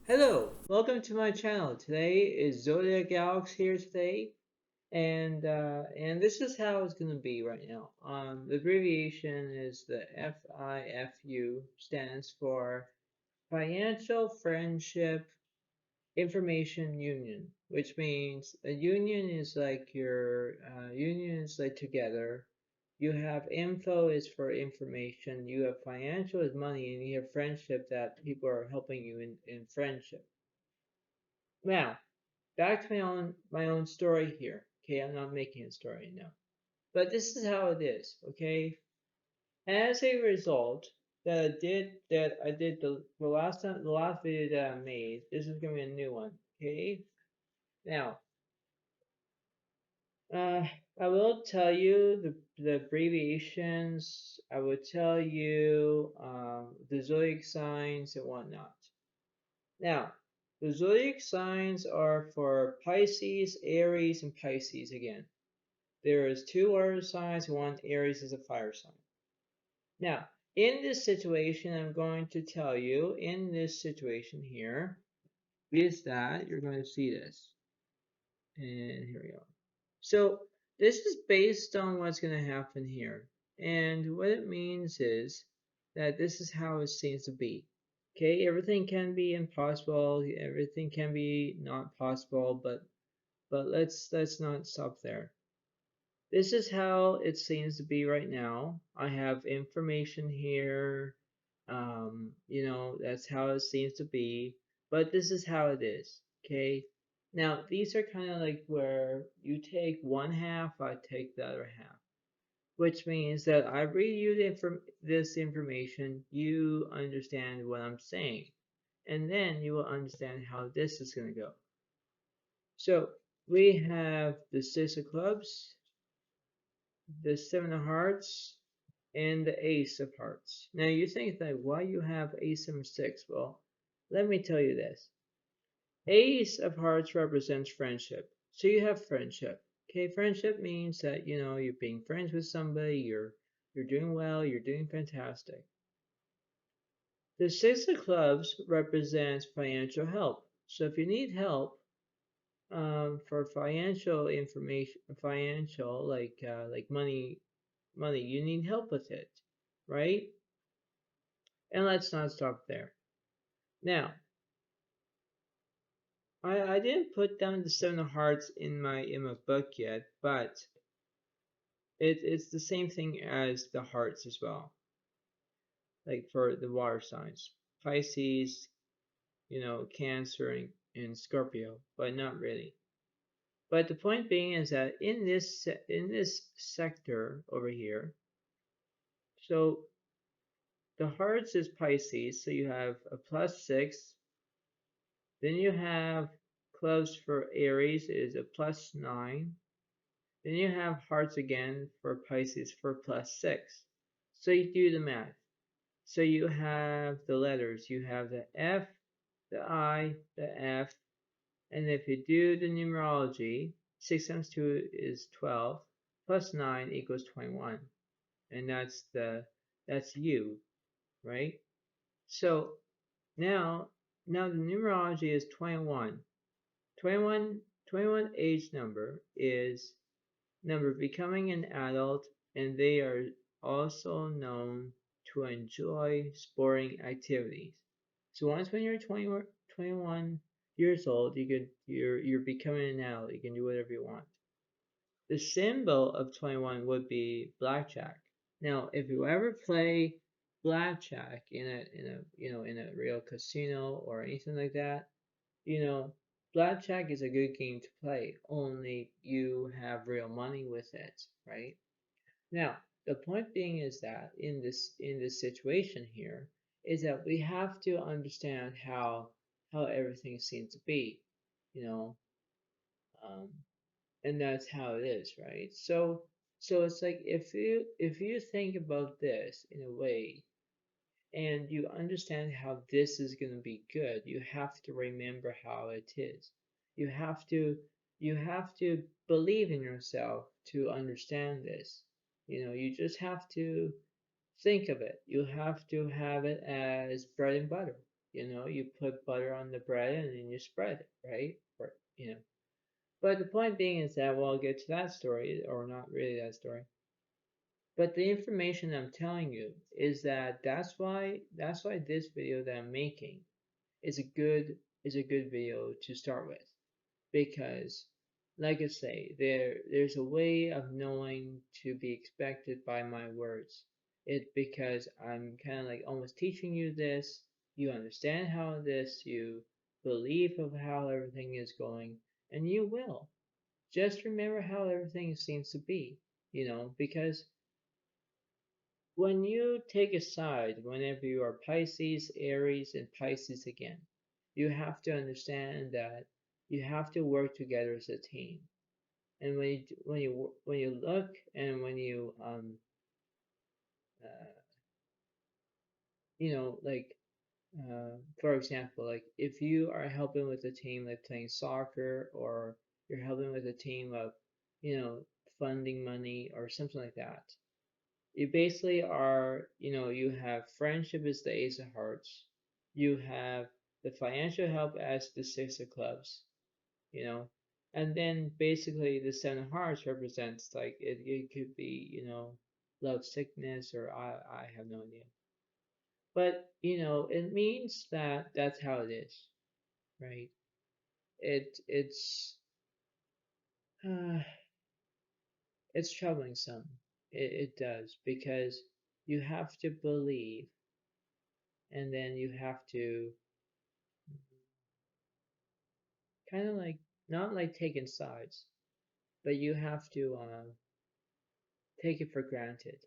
Hello, welcome to my channel. Today is Zodiac Galaxy here today, and this is how it's gonna be right now. The abbreviation is the FIFU, stands for Financial Friendship Information Union, which means a union is like your union is like together. You have info is for information, you have financial is money, and you have friendship that people are helping you in friendship. Now, back to my own story here. Okay, I'm not making a story now. But this is how it is, okay? As a result that I did the last video that I made, this is gonna be a new one, okay? Now, uh I will tell you the abbreviations, I will tell you the zodiac signs and whatnot. Now, the zodiac signs are for Pisces, Aries, and Pisces again. There is two water signs, one Aries is a fire sign. Now, in this situation, I'm going to tell you, in this situation here, is that you're going to see this. And here we go. So this is based on what's going to happen here. And what it means is that this is how it seems to be. Okay, everything can be impossible, everything can be not possible, but let's not stop there. This is how it seems to be right now. I have information here. That's how it seems to be. But this is how it is. Okay. Now, these are kind of like where you take one half, I take the other half, which means that I read you this information, you understand what I'm saying, and then you will understand how this is going to go. So we have the Six of Clubs, the Seven of Hearts, and the Ace of Hearts. Now you think that why you have Ace and Six? Well, let me tell you this. Ace of Hearts represents friendship. So you have friendship. Okay, friendship means that you're being friends with somebody, you're doing well, you're doing fantastic. The Six of Clubs represents financial help. So if you need help, for financial information, financial like money, you need help with it, right? And let's not stop there. Now, I didn't put down the Seven of Hearts in my book yet, but it's the same thing as the hearts as well, like for the water signs, Pisces, Cancer and Scorpio, but not really. But the point being is that in this sector over here, so the hearts is Pisces, so you have a +6. Then you have clubs for Aries is a +9. Then you have hearts again for Pisces for +6. So you do the math. So you have the letters. You have the F, the I, the F, and if you do the numerology, 6 times 2 is 12, plus 9 equals 21. And that's you, right? So now now the numerology is 21. 21 age number is number becoming an adult, and they are also known to enjoy sporting activities. So once when you're 21 years old, you're becoming an adult. You can do whatever you want. The symbol of 21 would be blackjack. Now, if you ever play blackjack in a real casino or anything like that, you know, blackjack is a good game to play, only you have real money with it, right? Now, the point being is that in this situation here is that we have to understand how everything seems to be, you know, um, and that's how it is, right? So it's like if you think about this in a way and you understand how this is going to be good, you have to remember how it is. You have to you have to believe in yourself to understand this. You just have to think of it. You have to have it as bread and butter. You put butter on the bread and then you spread it, right? Or. But the point being is that, well, I'll get to that story, or not really that story. But the information I'm telling you is that that's why this video that I'm making is a good video to start with, because like I say, there's a way of knowing to be expected by my words. It because I'm kind of like almost teaching you this, you understand how this, you believe of how everything is going, and you will. Just remember how everything seems to be, because when you take a side, whenever you are Pisces, Aries, and Pisces again, you have to understand that you have to work together as a team. And when you look and when you uh, like for example, like if you are helping with a team like playing soccer, or you're helping with a team of you know funding money or something like that. You basically are, you have friendship as the Ace of Hearts. You have the financial help as the Six of Clubs, you know. And then basically the Seven of Hearts represents like it could be, love sickness, or I have no idea. But, it means that that's how it is, right? It's uh, it's troubling some. It does, because you have to believe, and then you have to kind of like, not like taking sides, but you have to take it for granted,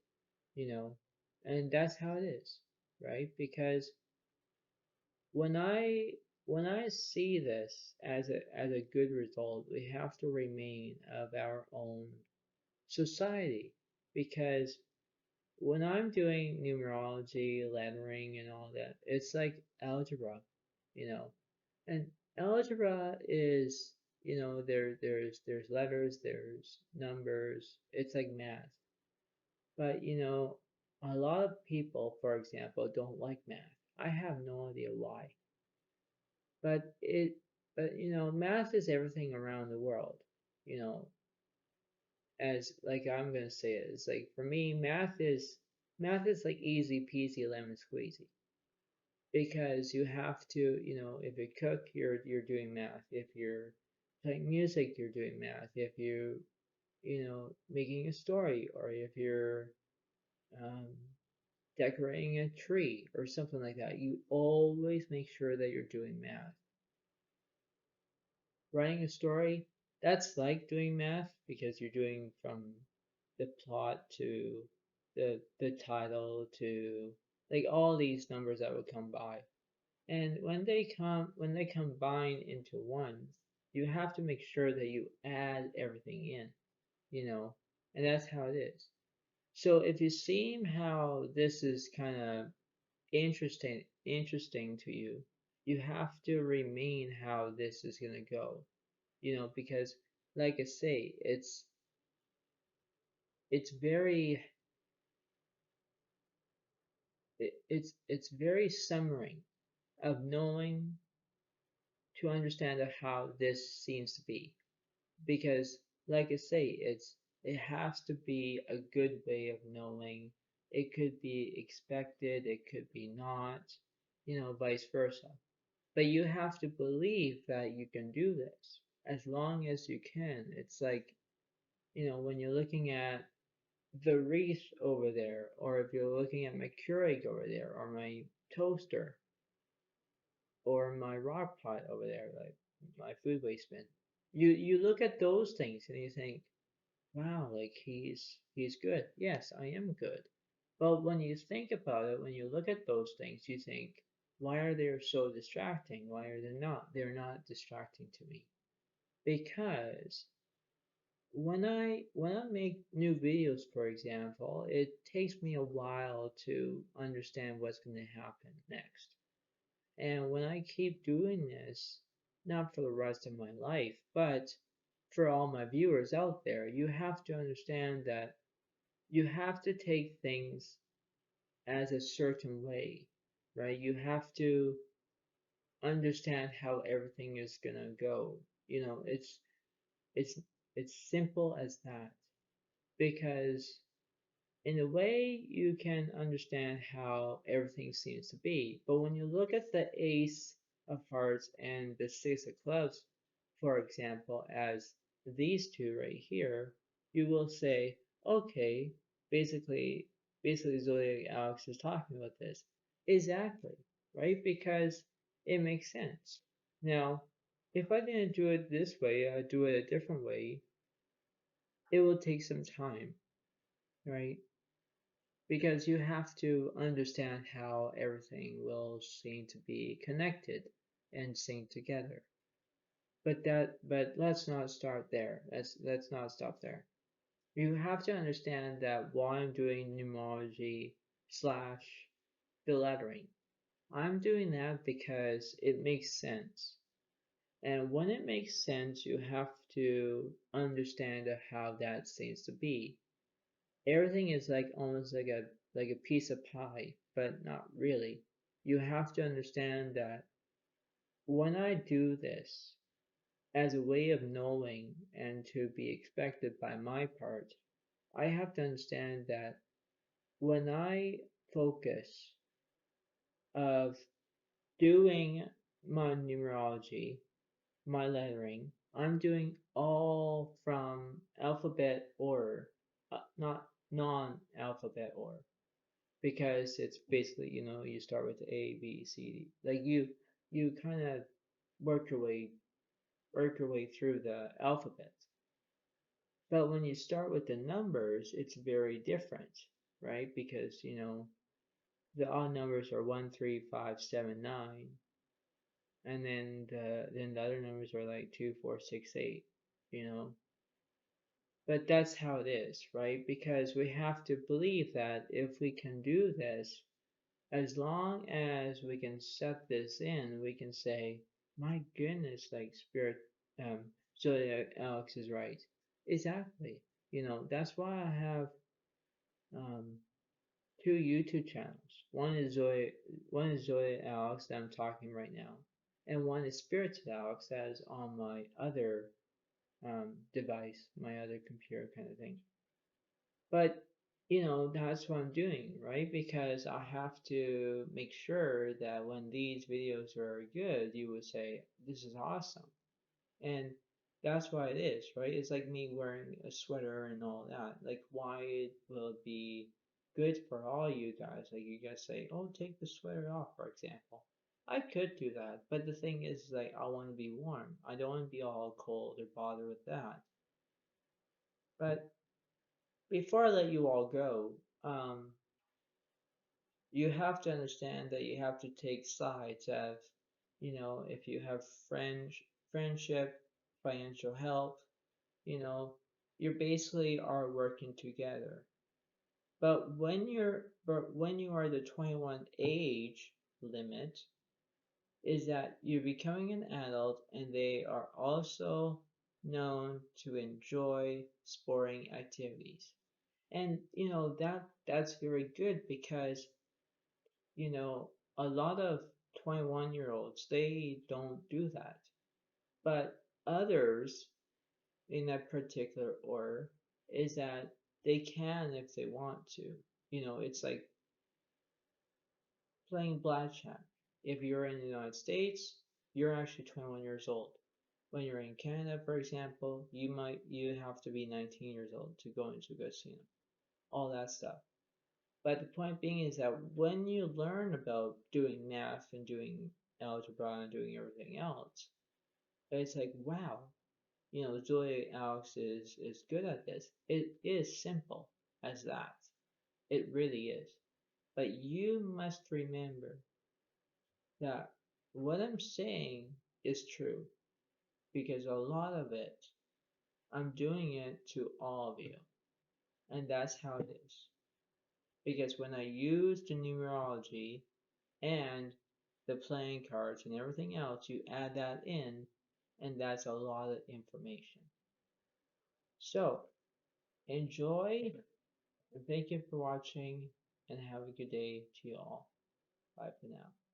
you know, and that's how it is, right? Because when I when I see this as a good result, we have to remain of our own society, because when I'm doing numerology, lettering, and all that, it's like algebra, you know. And algebra is, there's letters, there's numbers. It's like math. But a lot of people, for example, don't like math. I have no idea why. But math is everything around the world. You know, as like I'm gonna say it, it's like for me, math is like easy peasy lemon squeezy, because you have to, if you cook, you're doing math. If you're playing music, you're doing math. If making a story, or if you're um, decorating a tree or something like that, you always make sure that you're doing math. Writing a story, that's like doing math, because you're doing from the plot to the title to like all these numbers that would come by. And when they combine into one, you have to make sure that you add everything in, and that's how it is. So if you see how this is kind of interesting to you, you have to remain how this is gonna go, because like I say, it's very it's very summary of knowing to understand how this seems to be, because like I say, it has to be a good way of knowing. It could be expected, it could be not, vice versa. But you have to believe that you can do this as long as you can. It's like, when you're looking at the wreath over there, or if you're looking at my Keurig over there, or my toaster, or my rock pot over there, like my food waste bin. You look at those things and you think, wow, like he's good. Yes, I am good. But when you think about it, when you look at those things, you think, why are they so distracting? Why are they not? They're not distracting to me. Because when I make new videos, for example, it takes me a while to understand what's going to happen next. And when I keep doing this, not for the rest of my life, but for all my viewers out there, you have to understand that you have to take things as a certain way, right? You have to understand how everything is gonna go. You know, it's it's simple as that because in a way you can understand how everything seems to be. But when you look at the Ace of Hearts and the Six of Clubs, for example, as these two right here, you will say, okay, basically, basically Zodiac Alex is talking about this. Exactly, right? Because it makes sense. Now, if I didn't do it this way, I do it a different way, it will take some time, right? Because you have to understand how everything will seem to be connected and synced together. But let's not start there. Let's not stop there. You have to understand that while I'm doing numerology slash the lettering, I'm doing that because it makes sense. And when it makes sense, you have to understand how that seems to be. Everything is like almost like a piece of pie, but not really. You have to understand that when I do this as a way of knowing and to be expected by my part, I have to understand that when I focus of doing my numerology, my lettering, I'm doing all from alphabet order, not non-alphabet order. Because it's basically, you know, you start with A, B, C, D. Like you kind of work your way through the alphabet. But when you start with the numbers, it's very different, right? Because, you know, the odd numbers are 1, 3, 5, 7, 9, and then the other numbers are like 2, 4, 6, 8, you know. But that's how it is, right? Because we have to believe that if we can do this, as long as we can set this in, we can say, my goodness, like spirit, Zodiac Alex is right. Exactly. You know, that's why I have um, two YouTube channels. One is Zodiac Alex that I'm talking right now, and one is Spirits Alex that is on my other device, my other computer kind of thing. But you know, that's what I'm doing, right? Because I have to make sure that when these videos are good, you would say, this is awesome. And that's why it is, right? It's like me wearing a sweater and all that. Like, why will it be good for all you guys? Like, you guys say, oh, take the sweater off, for example. I could do that, but the thing is, like, I want to be warm. I don't want to be all cold or bother with that. But before I let you all go, you have to understand that you have to take sides of, you know, if you have friendship, financial help, you know, you basically are working together. But when you are the 21 age limit, is that you're becoming an adult and they are also known to enjoy sporting activities. And you know that's very good because you know, a lot of 21-year-olds, they don't do that. But others in that particular order is that they can if they want to. You know, it's like playing blackjack. If you're in the United States, you're actually 21 years old. When you're in Canada, for example, you have to be 19 years old to go into a casino. All that stuff. But the point being is that when you learn about doing math and doing algebra and doing everything else, it's like, wow, you know, Zoe Alex is good at this. It is simple as that. It really is. But you must remember that what I'm saying is true because a lot of it, I'm doing it to all of you. And that's how it is. Because when I use the numerology and the playing cards and everything else, you add that in, and that's a lot of information. So, enjoy, and thank you for watching, and have a good day to you all. Bye for now.